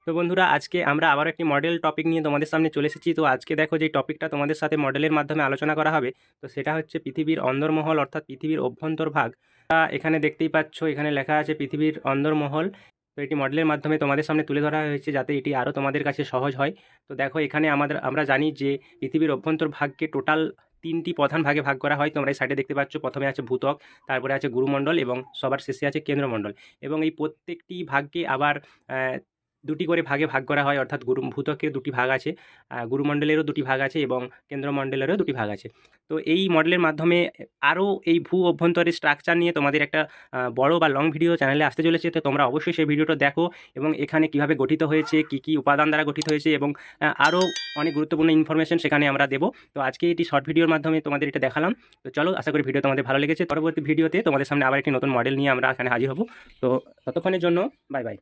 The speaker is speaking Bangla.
তো বন্ধুরা, আজকে আমরা আবার একটি মডেল টপিক নিয়ে তোমাদের সামনে চলে এসেছি। তো আজকে দেখো যে টপিকটা তোমাদের সাথে মডেলের মাধ্যমে আলোচনা করা হবে, তো সেটা হচ্ছে পৃথিবীর অন্দরমহল অর্থাৎ পৃথিবীর অভ্যন্তরভাগ। এখানে দেখতেই পাচ্ছ, এখানে লেখা আছে পৃথিবীর অন্দরমহল। তো এটি মডেলের মাধ্যমে তোমাদের সামনে তুলে ধরা হয়েছে যাতে এটি আরও তোমাদের কাছে সহজ হয়। তো দেখো, এখানে আমরা জানি যে পৃথিবীর অভ্যন্তরভাগকে টোটাল তিনটি প্রধান ভাগে ভাগ করা হয়। তোমরা এই সাইডে দেখতে পাচ্ছ, প্রথমে আছে ভূত্বক, তারপরে আছে গুরুমণ্ডল এবং সবার শেষে আছে কেন্দ্রমণ্ডল। এবং এই প্রত্যেকটি ভাগকে আবার দুটি করে ভাগে ভাগ করা হয়, অর্থাৎ ভূত্বকের দুটি ভাগ আছে, গুরুমণ্ডলেরও দুটি ভাগ আছে এবং কেন্দ্রমণ্ডলেরও দুটি ভাগ আছে। তো এই মডেলের মাধ্যমে আরও এই ভূ অভ্যন্তরের স্ট্রাকচার নিয়ে তোমাদের একটা বড় বা লং ভিডিও চ্যানেলে আসতে চলেছে। তো তোমরা অবশ্যই সেই ভিডিওটা দেখো এবং এখানে কিভাবে গঠিত হয়েছে, কী কী উপাদান দ্বারা গঠিত হয়েছে এবং আরও অনেক গুরুত্বপূর্ণ ইনফরমেশন সেখানে আমরা দেবো। তো আজকে এটি শর্ট ভিডিওর মাধ্যমে তোমাদের এটা দেখালাম। তো চলো, আশা করি ভিডিও তোমাদের ভালো লেগেছে। পরবর্তী ভিডিওতে তোমাদের সামনে আবার একটি নতুন মডেল নিয়ে আমরা এখানে হাজির হব। তো ততক্ষণের জন্য বাই বাই।